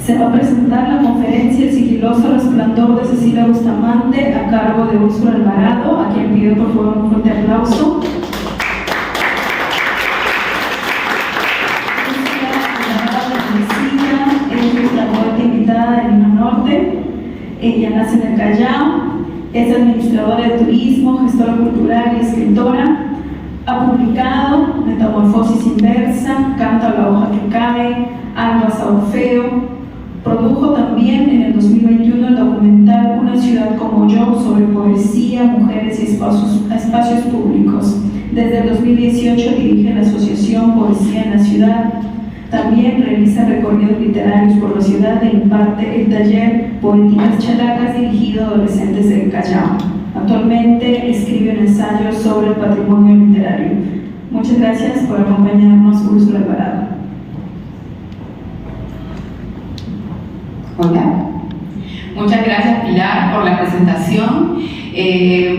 Se va a presentar la conferencia El sigiloso resplandor de Cecilia Bustamante a cargo de Úrsula Alvarado, a quien pido por favor un fuerte aplauso. Es la poeta invitada de Lima Norte. Ella nace en el Callao, es administradora de turismo, gestora cultural y escritora. Ha publicado Metamorfosis Inversa, Canto a la hoja que cae, Albas a Orfeo. Produjo también en el 2021 el documental Una ciudad como yo, sobre poesía, mujeres y espacios públicos. Desde el 2018 dirige la asociación Poesía en la Ciudad. También realiza recorridos literarios por la ciudad e imparte el taller Poéticas Chalacas dirigido a adolescentes del Callao. Actualmente escribe un ensayo sobre el patrimonio literario. Muchas gracias por acompañarnos, Úrsula Alvarado. Hola. Muchas gracias, Pilar, por la presentación.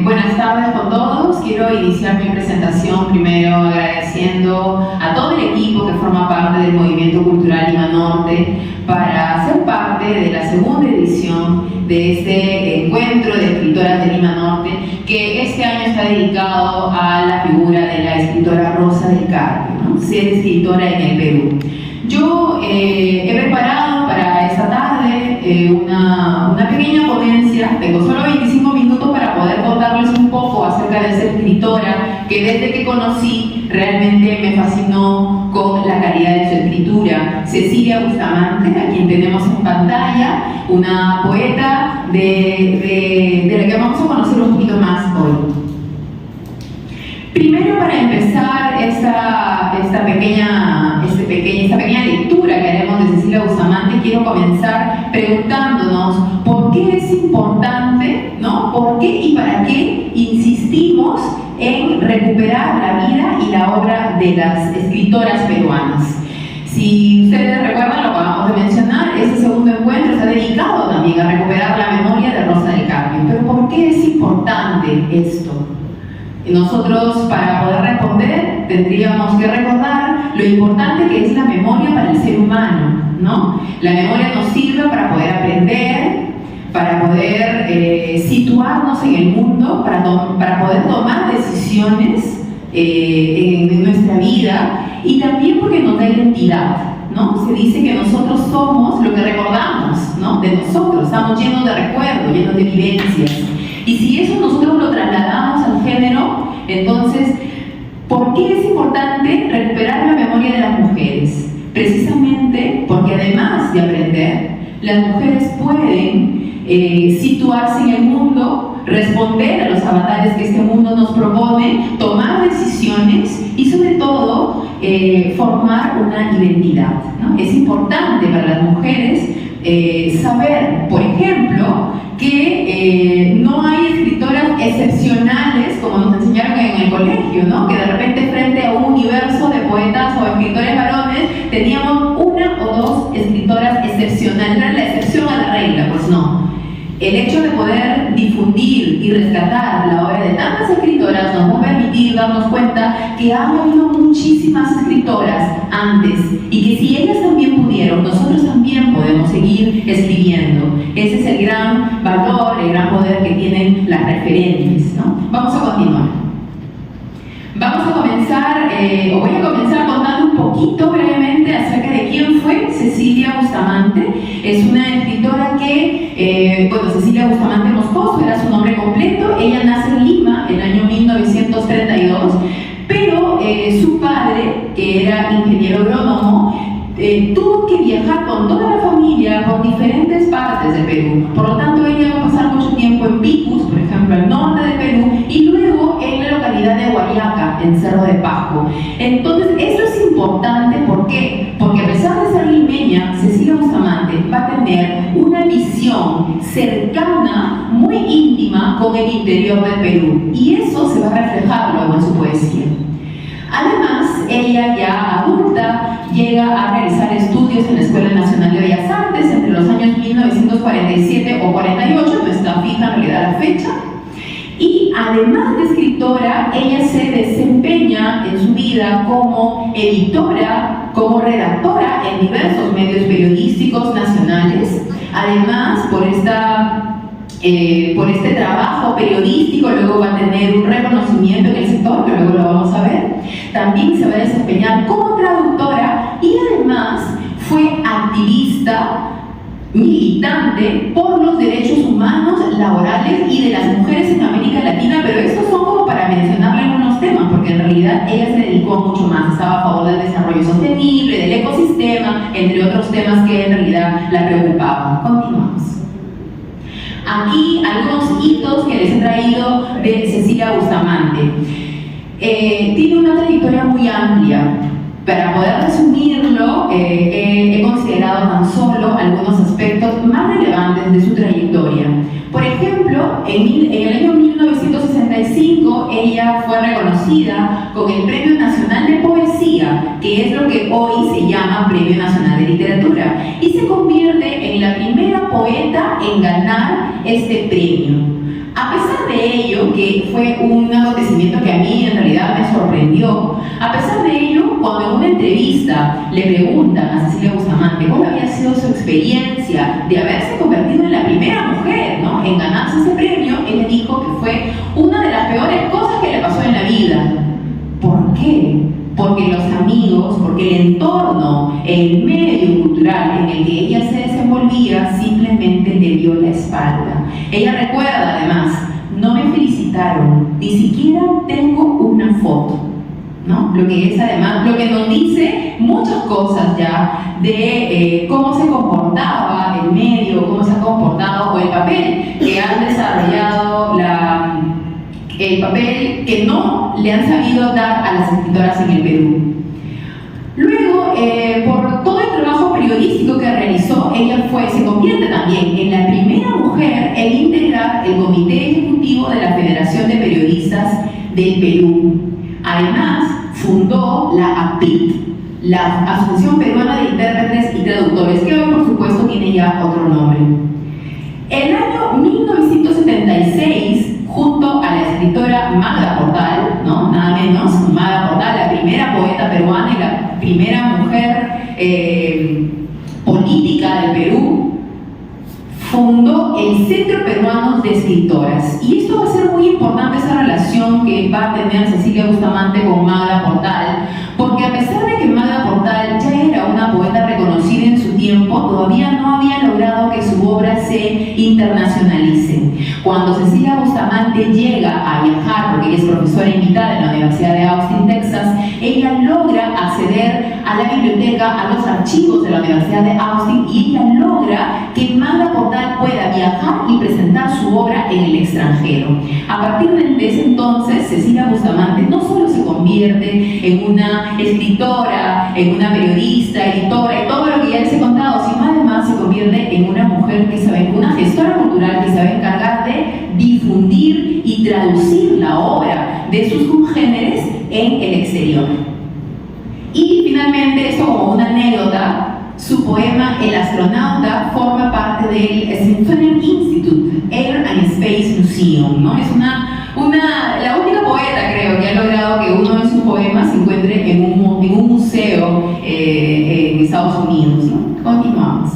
Buenas tardes con todos. Quiero iniciar mi presentación primero agradeciendo a todo el equipo que forma parte del Movimiento Cultural Lima Norte para ser parte de la segunda edición de este encuentro de escritoras de Lima Norte, que este año está dedicado a la figura de la escritora Rosa del Carpio, ¿no? Ser escritora en el Perú. Yo he preparado para esta tarde una pequeña ponencia. Tengo solo 25 minutos para poder contarles un poco acerca de esa escritora que desde que conocí realmente me fascinó con la calidad de su escritura. Cecilia Bustamante, a quien tenemos en pantalla, una poeta de la que vamos a conocer un poquito más hoy. Primero, para empezar esta pequeña lectura que haremos de Cecilia Bustamante, quiero comenzar preguntándonos por qué es importante, ¿no? ¿Por qué y para qué insistimos en recuperar la vida y la obra de las escritoras peruanas? Si ustedes recuerdan, lo acabamos de mencionar, este segundo encuentro está dedicado también a recuperar la memoria de Rosa del Carpio. Pero ¿por qué es importante esto? Nosotros, para poder responder, tendríamos que recordar lo importante que es la memoria para el ser humano, ¿no? La memoria nos sirve para poder aprender, para poder situarnos en el mundo, para poder tomar decisiones en nuestra vida, y también porque nos da identidad, ¿no? Se dice que nosotros somos lo que recordamos, ¿no? De nosotros, estamos llenos de recuerdos, llenos de vivencias. Y si eso nosotros lo trasladamos al género, entonces, ¿por qué es importante recuperar la memoria de las mujeres? Precisamente porque además de aprender, las mujeres pueden situarse en el mundo, responder a los avatares que este mundo nos propone, tomar decisiones y sobre todo formar una identidad, ¿no? Es importante para las mujeres saber, por ejemplo, que no hay escritoras excepcionales como nos enseñaron en el colegio, ¿no? Que de repente frente a un universo de poetas o escritores varones teníamos una o dos escritoras excepcionales. Era la excepción a la regla, pues no. El hecho de poder difundir y rescatar la obra de tantas escritoras nos va a permitir darnos cuenta que ha habido muchísimas escritoras antes y que si ellas también pudieron, nosotros también podemos seguir escribiendo. Ese es el gran valor, el gran poder que tienen las referentes, ¿no? Vamos a continuar. Vamos a comenzar, o voy a comenzar contando un poquito brevemente acerca de quién fue Cecilia Bustamante. Es una escritora que, Cecilia Bustamante Moscoso era su nombre completo. Ella nace en Lima en el año 1932, pero su padre, que era ingeniero agrónomo, tuvo que viajar con toda la familia por diferentes partes del Perú. Por lo tanto, ella va a pasar mucho tiempo en Picus, por ejemplo, al norte del Perú, y luego en la localidad de Guayaca, en Cerro de Pasco. Entonces, esto es importante, ¿por qué? Porque a pesar de ser limeña, Cecilia Bustamante va a tener una visión cercana, muy íntima, con el interior del Perú, y eso se va a reflejar luego en su poesía. Además, ella ya adulta llega a realizar estudios en la Escuela Nacional de Bellas Artes entre los años 1947 o 48, no está fija en realidad la fecha, Y además de escritora, ella se desempeña en su vida como editora, como redactora en diversos medios periodísticos nacionales. Además, por este trabajo periodístico, luego va a tener un reconocimiento en el sector, que luego lo vamos a ver. También se va a desempeñar como traductora y además fue activista, militante por los derechos humanos, laborales y de las mujeres en América Latina, pero estos son como para mencionarle algunos temas, porque en realidad ella se dedicó a mucho más, estaba a favor del desarrollo sostenible, del ecosistema, entre otros temas que en realidad la preocupaban. Continuamos. Aquí algunos hitos que les he traído de Cecilia Bustamante. Tiene una trayectoria muy amplia. Para poder resumirlo, he considerado tan solo algunos aspectos más relevantes de su trayectoria. Por ejemplo, en el año 1965 ella fue reconocida con el Premio Nacional de Poesía, que es lo que hoy se llama Premio Nacional de Literatura, y se convierte en la primera poeta en ganar este premio. A pesar de ello, que fue un acontecimiento que a mí en realidad me sorprendió, a pesar de ello, cuando en una entrevista le preguntan a Cecilia Bustamante cuál había sido su experiencia de haberse convertido en la primera mujer, ¿no?, en ganarse ese premio, ella dijo que fue una de las peores cosas que le pasó en la vida. ¿Por qué? Porque los amigos, porque el entorno, el medio cultural en el que ella se desenvolvía simplemente le dio la espalda. Ella recuerda además, no me felicitaron, ni siquiera tengo una foto, ¿no? Lo que es además, lo que nos dice muchas cosas ya de cómo se comportaba el medio, cómo se ha comportado o el papel que han desarrollado el papel que no le han sabido dar a las escritoras en el Perú. Luego, por todo el trabajo periodístico que realizó, ella se convierte también en la primera mujer en integrar el Comité Ejecutivo de la Federación de Periodistas del Perú. Además, fundó la APIT, la Asociación Peruana de Intérpretes y Traductores, que hoy por supuesto tiene ya otro nombre. El año 1976, junto a la escritora Magda Portal, ¿no?, nada menos, Magda Portal, la primera poeta peruana y la primera mujer política del Perú, fundó el Centro Peruano de Escritoras. Y esto va a ser muy importante, esa relación que va a tener Cecilia Bustamante con Magda Portal, porque a pesar de que Magda Portal ya era una poeta reconocida en su tiempo, todavía no había logrado que su obra se internacionalice. Cuando Cecilia Bustamante llega a viajar, porque ella es profesora invitada en la Universidad de Austin, Texas, ella logra acceder a la biblioteca, a los archivos de la Universidad de Austin, y ella logra que Magda Portal pueda viajar y presentar su obra en el extranjero. A partir de ese entonces, Cecilia Bustamante no solo se convierte en una escritora, en una periodista, editora y todo lo que ya les he contado, sino además se convierte en una mujer que sabe, una gestora cultural que sabe encargar de difundir y traducir la obra de sus congéneres en el exterior. Y finalmente, esto como una anécdota, su poema El astronauta forma parte del Smithsonian Institute Air and Space Museum, ¿no? Es la única poeta, creo, que ha logrado que uno de sus poemas se encuentre en un museo en Estados Unidos, ¿no? Continuamos.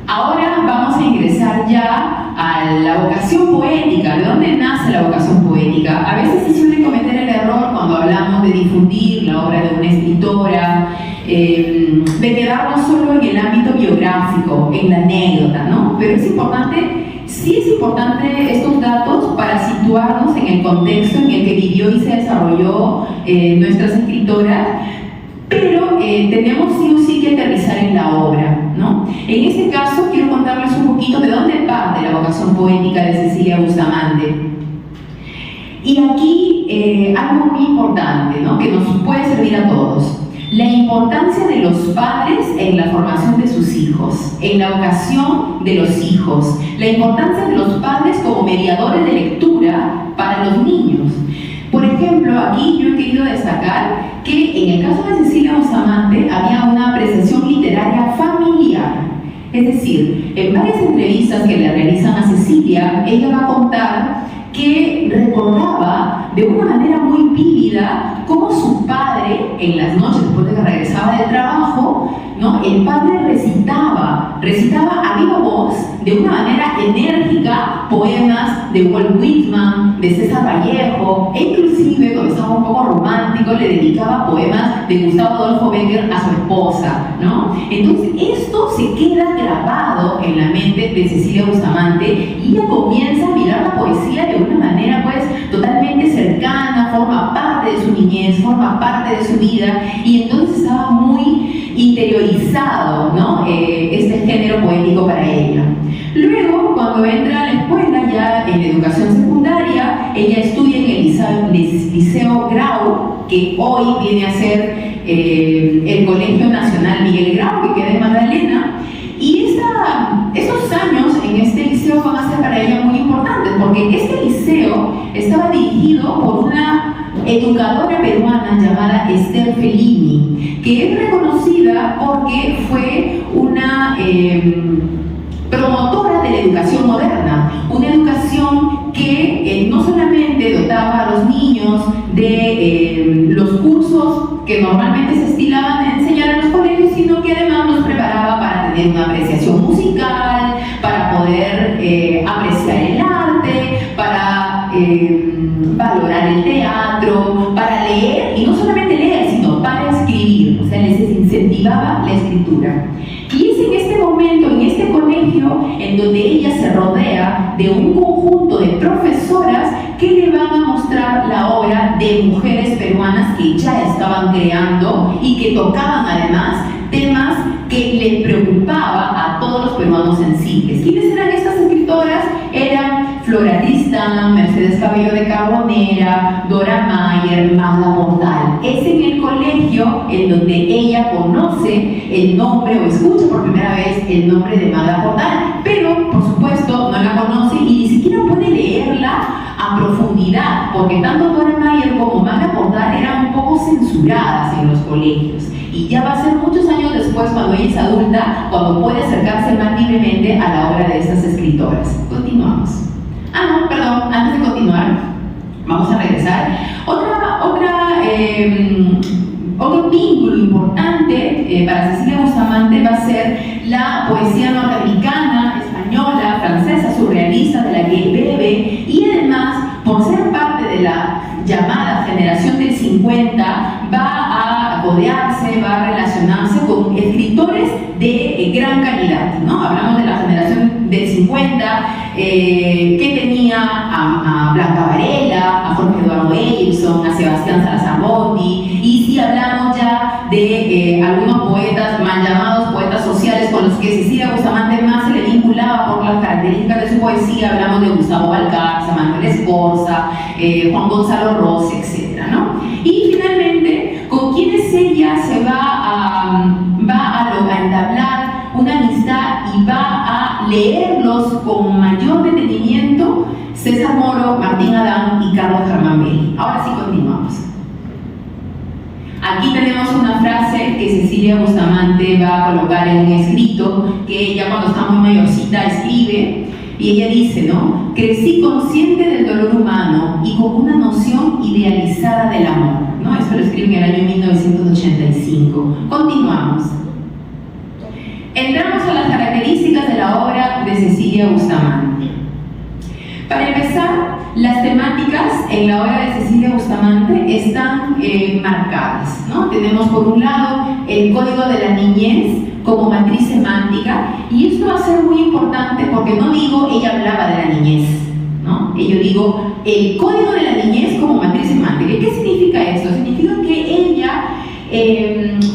Ahora vamos a ingresar ya a la vocación poética. ¿De dónde nace la vocación poética? A veces se suele cometer el error cuando hablamos de difundir la obra de una escritora, de quedarnos solo en el ámbito biográfico, en la anécdota, ¿no? Pero es importante, sí es importante estos datos para situarnos en el contexto en el que vivió y se desarrolló nuestras escritoras, pero tenemos sí o sí que aterrizar en la obra, ¿no? En este caso quiero contarles un poquito de dónde parte la vocación poética de Cecilia Bustamante. Y aquí algo muy importante, ¿no?, que nos puede servir a todos. La importancia de los padres en la formación de sus hijos, en la vocación de los hijos, la importancia de los padres como mediadores de lectura para los niños. Por ejemplo, aquí yo he querido destacar que en el caso de Cecilia Bustamante había una apreciación literaria familiar. Es Es decir, en varias entrevistas que le realizan a Cecilia, ella va a contar que recordaba de una manera muy vívida cómo su padre, en las noches después de que regresaba del trabajo, ¿no? El padre recitaba a viva voz, de una manera enérgica, poemas de Walt Whitman, de César Vallejo, e inclusive, cuando estaba un poco romántico, le dedicaba poemas de Gustavo Adolfo Bécquer a su esposa, ¿no? Entonces, esto se queda grabado en la mente de Cecilia Bustamante y ella comienza a mirar la poesía de una manera, pues, totalmente cercana, forma parte de su niñez, forma parte de su vida, y entonces estaba muy interiorizado, ¿no? Este género poético para ella. Luego, cuando entra a la escuela, ya en la educación secundaria, ella estudia en el Liceo Grau, que hoy viene a ser el Colegio Nacional Miguel Grau, que queda en Magdalena, y estos años en este liceo van a ser para ella muy importantes, porque este liceo estaba dirigido por una educadora peruana llamada Esther Fellini, que es reconocida porque fue una promotora de la educación moderna, una educación que no solamente dotaba a los niños de los cursos que normalmente se estilaban a enseñar en los colegios, sino que además los preparaba para tener una apreciación musical, para poder apreciar el arte, para valorar el teatro, para leer, y no solamente leer, sino para escribir, o sea, les incentivaba la escritura. Y es en este momento, en este colegio, en donde ella se rodea de un conjunto de profesoras que le van a mostrar la obra de mujeres peruanas que ya estaban creando y que tocaban además temas que le preocupaba a todos los peruanos sensibles. ¿Quiénes eran estas escritoras? Eran Flora Tristán, Mercedes Cabello de Carbonera, Dora Mayer, Magda Portal. Es en el colegio en donde ella conoce el nombre o escucha por primera vez el nombre de Magda Portal, pero por supuesto no la conoce y ni siquiera puede leerla a profundidad, porque tanto Dora Mayer como Magda Portal eran un poco censuradas en los colegios. Y ya va a ser muchos años después, cuando ella es adulta, cuando puede acercarse más libremente a la obra de estas escritoras. Continuamos. No, perdón, antes de continuar, vamos a regresar. Otro vínculo importante para Cecilia Bustamante va a ser la poesía norteamericana, española, francesa, surrealista, de la que bebe, y además, por ser parte de la llamada generación del 50, va a codearse, va a relacionarse con escritores de gran calidad, ¿no? Hablamos de la generación del 50, que tenía a Blanca Varela, a Jorge Eduardo Edison, a Sebastián Salazar Botti, y si hablamos ya de algunos poetas mal llamados poetas sociales con los que Cecilia Bustamante más se le vinculaba por las características de su poesía, hablamos de Gustavo Balcarce, Manuel Escorza, Juan Gonzalo Rossi, etc., ¿no? Y finalmente, con quienes ella se va a entablar una amistad y va a leerlos con mayor detenimiento, César Moro, Martín Adán y Carlos Germán Belli. Ahora sí continuamos. Aquí tenemos una frase que Cecilia Bustamante va a colocar en un escrito que ella, cuando está muy mayorcita, escribe, y ella dice, ¿no? Crecí consciente del dolor humano y con una noción idealizada del amor, ¿no? Eso lo escribe en el año 1985. Continuamos. Entramos a las características de la obra de Cecilia Bustamante. Para empezar, las temáticas en la obra de Cecilia Bustamante están marcadas, ¿no? Tenemos por un lado el código de la niñez como matriz semántica, y esto va a ser muy importante porque no digo ella hablaba de la niñez, ¿no? Yo digo el código de la niñez como matriz semántica. ¿Qué significa esto? Significa que ella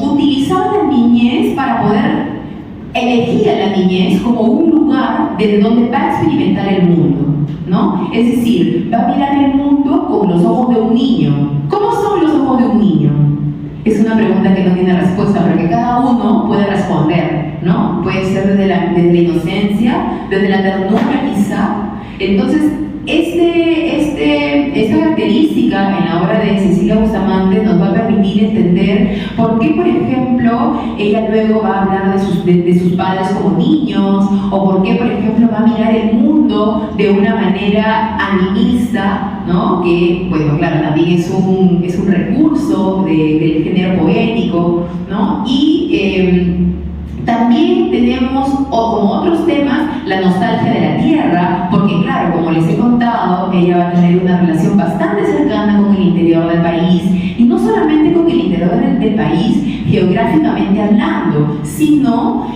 utilizaba la niñez para poder elegir a la niñez como un lugar desde donde va a experimentar el mundo, ¿no? Es decir, va a mirar el mundo con los ojos de un niño. ¿Cómo son los ojos de un niño? Es una pregunta que no tiene respuesta, pero que cada uno puede responder, ¿no? Puede ser desde la inocencia, desde la ternura quizá. Entonces, esta característica en la obra de Cecilia Bustamante nos va a permitir entender por qué, por ejemplo, ella luego va a hablar de sus de sus padres como niños, o por qué, por ejemplo, va a mirar el mundo de una manera animista, ¿no? Que, bueno, claro, también es un recurso del género poético, ¿no? Y también tenemos, como otros temas, la nostalgia de la tierra, porque claro, como les he contado, ella va a tener una relación bastante cercana con el interior del país, y no solamente con el interior del país, geográficamente hablando, sino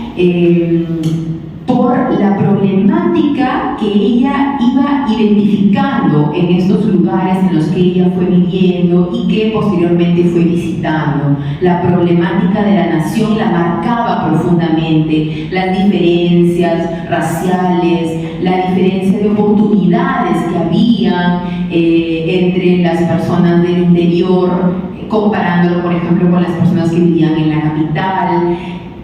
por la problemática que ella iba identificando en estos lugares en los que ella fue viviendo y que posteriormente fue visitando. La problemática de la nación la marcaba profundamente, las diferencias raciales, la diferencia de oportunidades que había entre las personas del interior, comparándolo, por ejemplo, con las personas que vivían en la capital.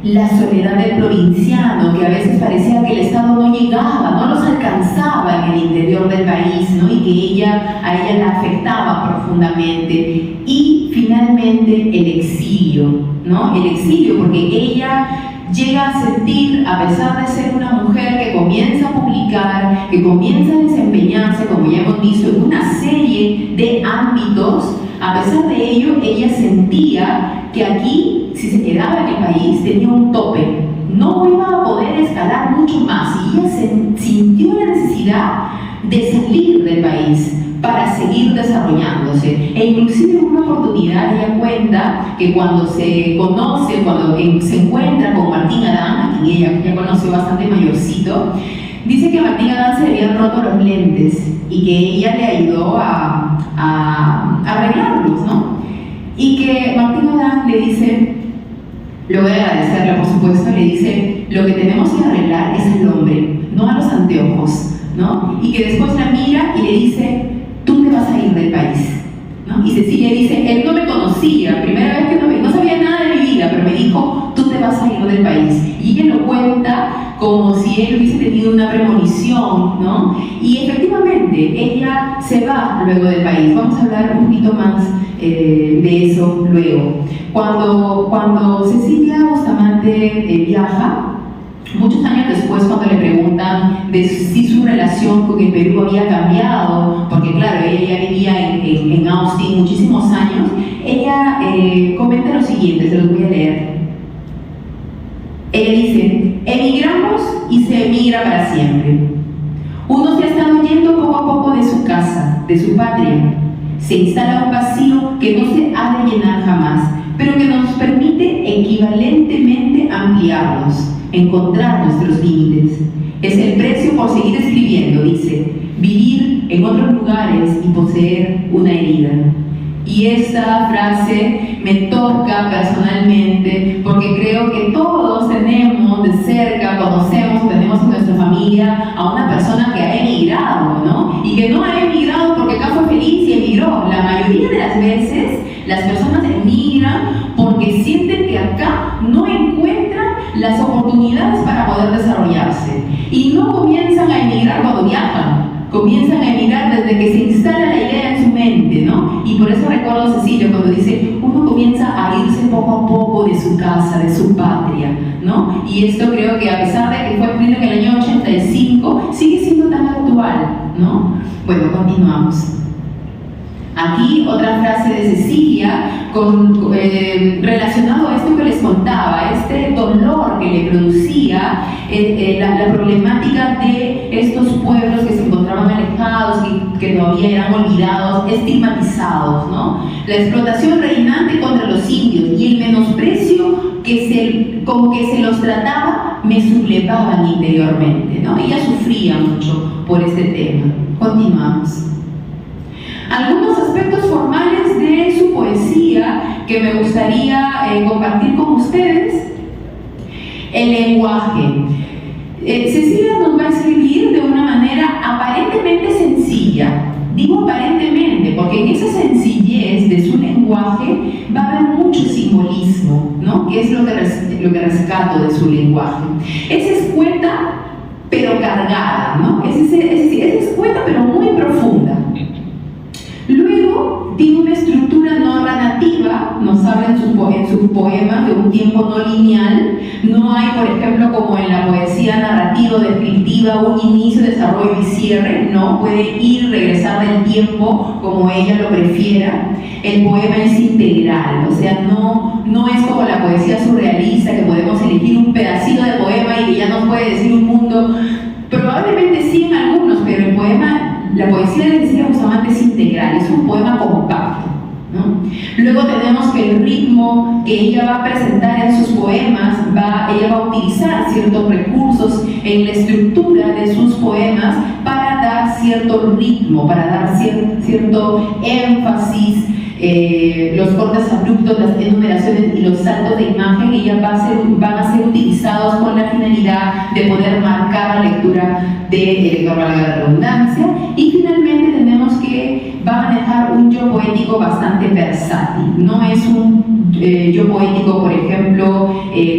La soledad del provinciano, que a veces parecía que el Estado no llegaba, no los alcanzaba en el interior del país, ¿no? Y que a ella la afectaba profundamente. Y finalmente el exilio, ¿no? El exilio, porque ella llega a sentir, a pesar de ser una mujer que comienza a publicar, que comienza a desempeñarse, como ya hemos visto, en una serie de ámbitos, a pesar de ello, ella sentía que aquí, si se quedaba en el país, tenía un tope, no iba a poder escalar mucho más, y ella sintió la necesidad de salir del país para seguir desarrollándose. E inclusive en una oportunidad ella cuenta que cuando se conoce, cuando se encuentra con Martín Adán, a quien ella ya conoció bastante mayorcito, dice que a Martín Adán se le habían roto los lentes y que ella le ayudó a arreglarlos, ¿no? Y que Martín Adán le dice, luego de agradecerle por supuesto, le dice, lo que tenemos que arreglar es al hombre, no a los anteojos, ¿no? Y que después la mira y le dice, tú te vas a ir del país, ¿no? Y Cecilia dice, él no me conocía, primera vez que no sabía nada de mi vida, pero me dijo, tú te vas a ir del país. Y ella lo cuenta como si él hubiese tenido una premonición, ¿no? Y efectivamente, ella se va luego del país. Vamos a hablar un poquito más de eso luego. Cuando Cecilia Bustamante viaja, muchos años después, cuando le preguntan de si su relación con el Perú había cambiado, porque claro, ella ya vivía en Austin muchísimos años, ella comenta lo siguiente, se los voy a leer. Ella dice, emigramos y se emigra para siempre. Uno se ha estado yendo poco a poco de su casa, de su patria. Se instala un vacío que no se ha de llenar jamás, pero que nos permite equivalentemente ampliarnos, encontrar nuestros límites. Es el precio por seguir escribiendo, dice, vivir en otros lugares y poseer una herida. Y esta frase me toca personalmente porque creo que todos tenemos de cerca, conocemos, tenemos en nuestra familia a una persona que ha emigrado, ¿no? Y que no ha emigrado porque acá fue feliz y emigró. La mayoría de las veces las personas emigran porque sienten que acá no encuentran las oportunidades para poder desarrollarse. Y no comienzan a emigrar cuando viajan. Comienzan a emigrar desde que se instala la idea en su mente, ¿no? Y por eso recuerdo a Cecilia cuando dice, uno comienza a irse poco a poco de su casa, de su patria, ¿no? Y esto creo que a pesar de que fue escrito en el año 85, sigue siendo tan actual, ¿no? Bueno, continuamos. Aquí otra frase de Cecilia relacionado a esto que les contaba, este dolor que le producía la problemática de estos pueblos que se encontraban alejados, que todavía eran olvidados, estigmatizados, ¿no? La explotación reinante contra los indios y el menosprecio como que se los trataba, me sublevaban interiormente, ¿no? Ella sufría mucho por este tema. Continuamos. Algunos aspectos formales de su poesía que me gustaría compartir con ustedes. El lenguaje. Cecilia nos va a escribir de una manera aparentemente sencilla. Digo aparentemente porque en esa sencillez de su lenguaje va a haber mucho simbolismo, ¿no? Que es lo que rescato de su lenguaje. Es escueta pero cargada, ¿no? Es escueta pero muy profunda. Luego tiene una estructura narrativa narrativa nos habla en sus poemas de un tiempo no lineal. No hay, por ejemplo, como en la poesía narrativa o descriptiva, un inicio, desarrollo y cierre. No, puede ir y regresar del tiempo como ella lo prefiera. El poema es integral, o sea, no es como la poesía surrealista, que podemos elegir un pedacito de poema y que ya nos puede decir un mundo. Probablemente sí en algunos, pero el poema, la poesía de Cecilia Bustamante es integral, es un poema compacto, ¿no? Luego tenemos que el ritmo que ella va a presentar en sus poemas, ella va a utilizar ciertos recursos en la estructura de sus poemas para dar cierto ritmo, para dar cierto énfasis. Los cortes abruptos, las enumeraciones y los saltos de imagen van a ser utilizados con la finalidad de poder marcar la lectura del lector, valga la redundancia. Y finalmente tenemos que va a manejar un yo poético bastante versátil. No es un yo poético, por ejemplo,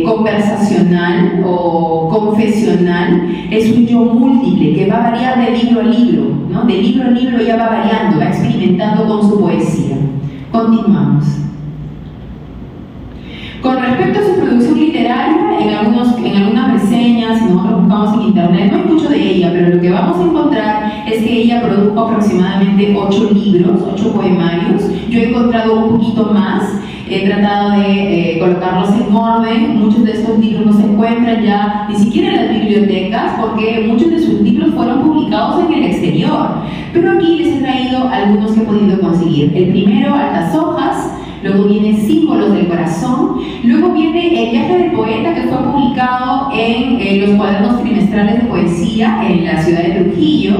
conversacional o confesional, es un yo múltiple que va a variar de libro a libro, ¿no? De libro a libro ella va variando, va experimentando con su poesía. Continuamos. Con respecto a su producción literaria, en algunas reseñas, si nosotros buscamos en internet, no hay mucho de ella, pero lo que vamos a encontrar es que ella produjo aproximadamente 8 libros, 8 poemarios. Yo he encontrado un poquito más, he tratado de colocarlos en orden. Muchos de estos libros no se encuentran ya ni siquiera en las bibliotecas, porque muchos de sus libros fueron publicados en el exterior. Pero aquí les he traído algunos que he podido conseguir. El primero, Altas Hojas. Luego viene Símbolos del Corazón. Luego viene El Viaje del Poeta, que fue publicado en los cuadernos trimestrales de poesía en la ciudad de Trujillo.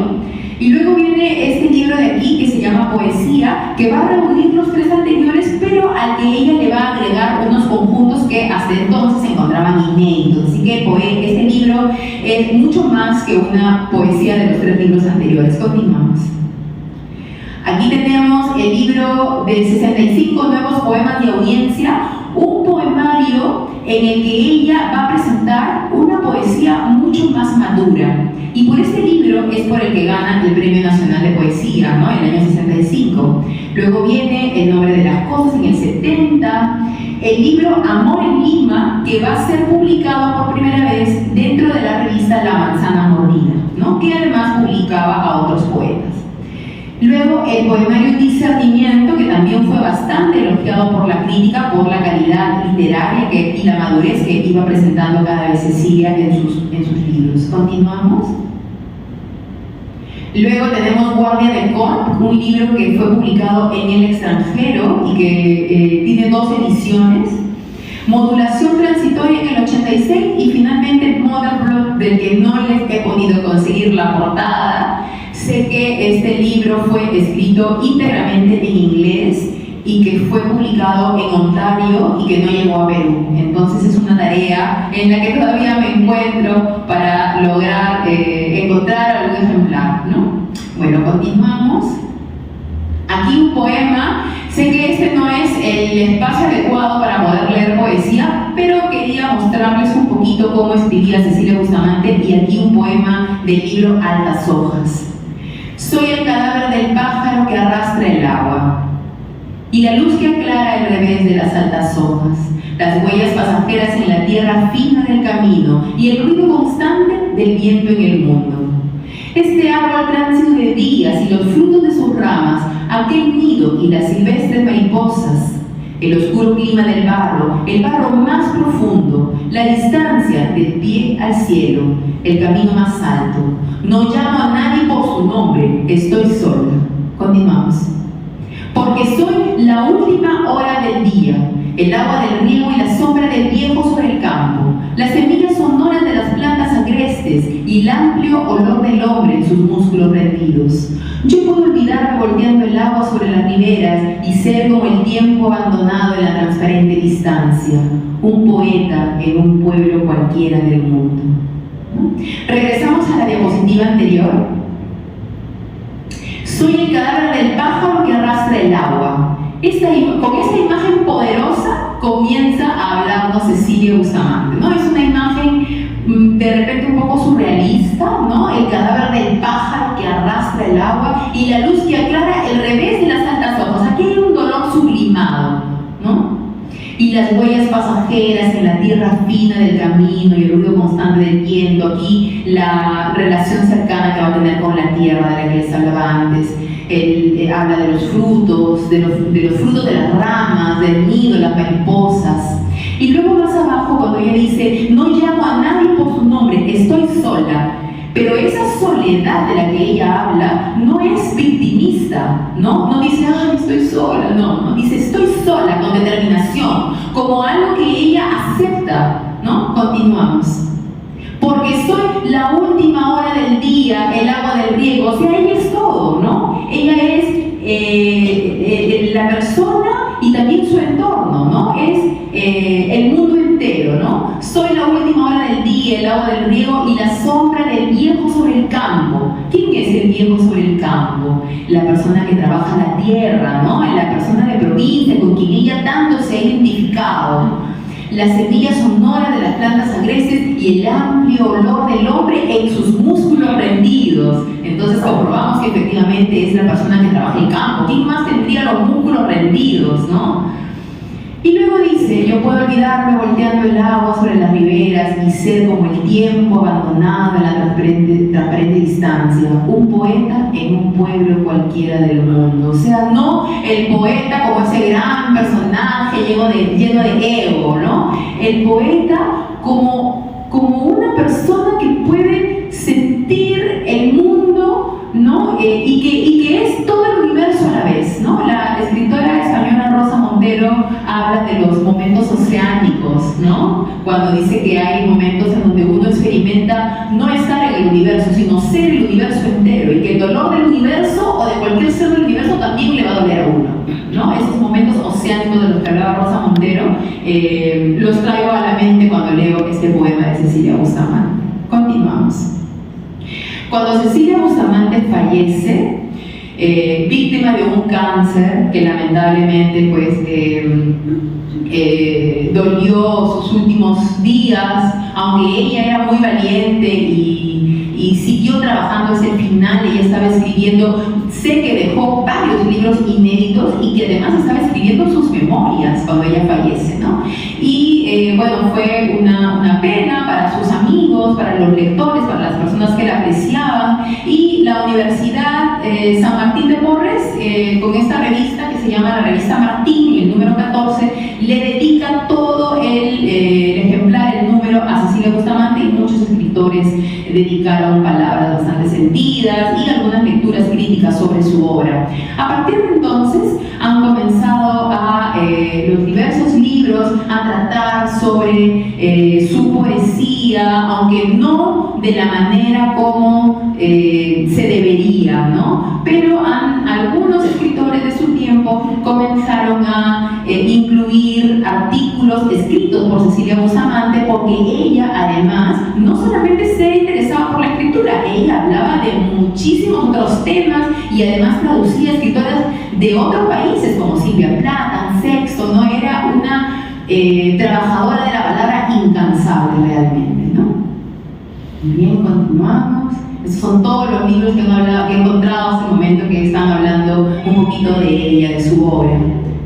Y luego viene este libro de aquí que se llama Poesía, que va a reunir los 3 anteriores, pero al que ella le va a agregar unos conjuntos que hasta entonces se encontraban inéditos. Así que este libro es mucho más que una poesía de los 3 libros anteriores. Continuamos. Aquí tenemos el libro de 65 nuevos poemas de audiencia, un poemario en el que ella va a presentar una poesía mucho más madura. Y por este libro es por el que gana el Premio Nacional de Poesía, ¿no? En el año 65. Luego viene El Nombre de las Cosas en el 70. El libro Amor en Lima, que va a ser publicado por primera vez dentro de la revista La Manzana Mordida, ¿no? Que además publicaba a otros poetas. Luego el poemario Discernimiento, que también fue bastante elogiado por la crítica por la calidad literaria y la madurez que iba presentando cada vez Cecilia en sus libros. Continuamos. Luego tenemos Guardia de Corp, un libro que fue publicado en el extranjero y que tiene 2 ediciones. Modulación transitoria en el 86 y finalmente Modern Blood, del que no les he podido conseguir la portada. Sé que este libro fue escrito íntegramente en inglés y que fue publicado en Ontario y que no llegó a Perú. Entonces es una tarea en la que todavía me encuentro para lograr encontrar algún ejemplar, ¿no? Bueno, continuamos. Aquí un poema. Sé que este no es el espacio adecuado para poder leer poesía, pero quería mostrarles un poquito cómo escribía Cecilia Bustamante, y aquí un poema del libro Altas Hojas. Soy el cadáver del pájaro que arrastra el agua, y la luz que aclara el revés de las altas hojas, las huellas pasajeras en la tierra fina del camino y el ruido constante del viento en el mundo. Este árbol tránsito de días y los frutos de sus ramas, aquel nido y las silvestres mariposas, el oscuro clima del barro, el barro más profundo, la distancia del pie al cielo, el camino más alto. No llamo a nadie por su nombre, estoy sola. Continuamos. Porque soy la última hora del día, el agua del riego y la sombra del viejo sobre el campo, las semillas sonoras de las plantas agrestes y el amplio olor del hombre en sus músculos rendidos. Yo puedo olvidarme volteando el agua sobre las riberas y ser como el tiempo abandonado en la transparente distancia, un poeta en un pueblo cualquiera del mundo. Regresamos a la diapositiva anterior. Soy el cadáver del pájaro que arrastra el agua. Con esta imagen poderosa comienza a hablarnos Cecilia Bustamante, ¿no? Es una imagen de repente un poco surrealista, ¿no? El cadáver del pájaro que arrastra el agua y la luz que aclara el revés de las altas hojas. Aquí hay un dolor sublimado, ¿no? y las huellas pasajeras en la tierra fina del camino y el ruido constante del viento. Aquí la relación cercana que va a tener con la tierra de la que les hablaba antes. Él habla de los frutos, de los frutos de las ramas, del nido, las mariposas. Y luego más abajo, cuando ella dice, no llamo a nadie por su nombre, estoy sola. Pero esa soledad de la que ella habla no es victimista, ¿no? No dice, ay, estoy sola, no, dice, estoy sola, con determinación, como algo que ella acepta, ¿no? Continuamos. Porque soy la última hora del día, el agua del riego, o sea, ella es todo, ¿no? Ella es la persona y también su entorno, ¿no? Es el mundo entero, ¿no? Soy la última hora del día, el agua del riego y la sombra del viejo sobre el campo. ¿Quién es el viejo sobre el campo? La persona que trabaja la tierra, ¿no? La persona de provincia con quien ella tanto se ha identificado. La semilla sonora de las plantas agrestes y el amplio olor del hombre en sus músculos rendidos. Entonces comprobamos que efectivamente es la persona que trabaja el campo. ¿Quién más tendría los músculos rendidos, no? Y luego dice, yo puedo olvidarme volteando el agua sobre las riberas y ser como el tiempo abandonado en la transparente distancia, un poeta en un pueblo cualquiera del mundo. O sea, no el poeta como ese gran personaje lleno de ego, ¿no? El poeta como una persona que puede sentir el mundo, ¿no? Y que es todo el universo a la vez, ¿no? La escritora española Rosa Montero habla de los momentos oceánicos, ¿no? Cuando dice que hay momentos en donde uno experimenta no estar en el universo, sino ser el universo entero, y que el dolor del universo o de cualquier ser del universo también le va a doler a uno, ¿no? Esos momentos oceánicos de los que hablaba Rosa Montero los traigo a la mente cuando leo este poema de Cecilia Bustamante. Continuamos. Cuando Cecilia Bustamante fallece, víctima de un cáncer que lamentablemente pues, dolió sus últimos días, aunque ella era muy valiente y siguió trabajando hacia el final. Ella estaba escribiendo, sé que dejó varios libros inéditos y que además estaba escribiendo sus memorias cuando ella fallece, ¿no? Y bueno, fue una pena para sus amigos, para los lectores, para las personas que la apreciaban, y la Universidad San Martín de Porres, con esta revista que se llama la Revista Martín, y el número 14, le dedica todo el ejemplar, el número, a Cecilia Bustamante, y muchos escritores dedicaron palabras bastante sentidas y algunas lecturas críticas sobre su obra. A partir de entonces han comenzado los diversos libros a tratar sobre su poesía, aunque no de la manera como se debería, ¿no? Pero algunos escritores de su tiempo comenzaron a incluir artículos escritos por Cecilia Bustamante, porque ella además no solamente se interesaba por la escritura, ella hablaba de muchísimos otros temas y además traducía escritoras de otros países como Silvia Plath, Sexto, ¿no? Era una trabajadora de la palabra incansable realmente, ¿no? Bien, continuamos. Estos son todos los libros que he encontrado hasta el momento que están hablando un poquito de ella, de su obra.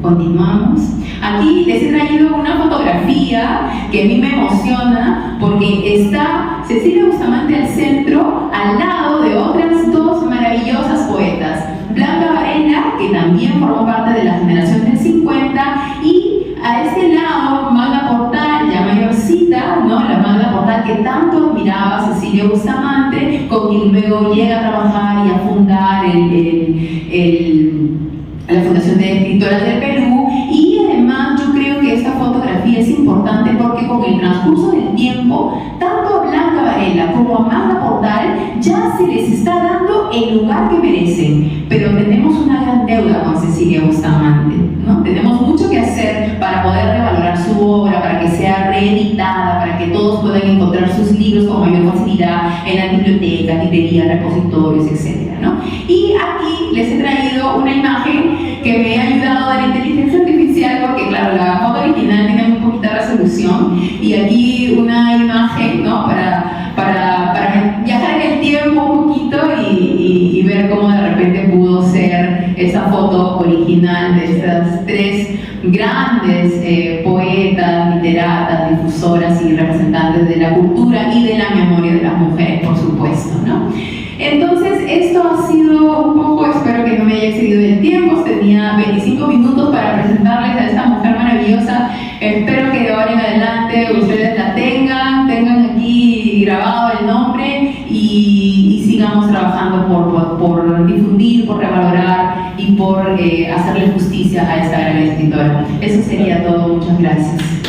Continuamos. Aquí les he traído una fotografía que a mí me emociona porque está Cecilia Bustamante al centro, al lado de otras dos maravillosas poetas. Blanca Varela, que también formó parte de la generación del 50, y a este lado Magda Portal, ya mayorcita, ¿no? La Magda Portal que tanto admiraba Cecilia Bustamante, con quien luego llega a trabajar y a fundar la Fundación de Escritoras del Perú. Y además yo creo que esta fotografía es importante porque con el transcurso del tiempo, tanto a Blanca Varela como a Magda Portal ya se les está dando el lugar que merecen, pero tenemos una gran deuda con Cecilia Bustamante, ¿no? Tenemos mucho que hacer para poder revalorar su obra, para que sea reeditada, para que todos puedan encontrar sus libros con mayor facilidad en las bibliotecas, librerías, repositorios, etc., ¿no? Y aquí les he traído una imagen que me ha ayudado de la inteligencia artificial, porque claro, la foto original tiene muy poquita resolución, y aquí una imagen, ¿no? para viajar en el tiempo un poquito y ver cómo de repente pudo ser esa foto original de estas tres grandes poetas, literatas, difusoras y representantes de la cultura y de la memoria de las mujeres, por supuesto, ¿no? Entonces, esto ha sido un poco, espero que no me haya excedido el tiempo, tenía 25 minutos para presentarles a esta mujer maravillosa. Espero que de ahora en adelante ustedes la tengan aquí grabado el nombre y sigamos trabajando por difundir, por revalorar y por hacerle justicia a esta gran escritora. Eso sería todo, muchas gracias.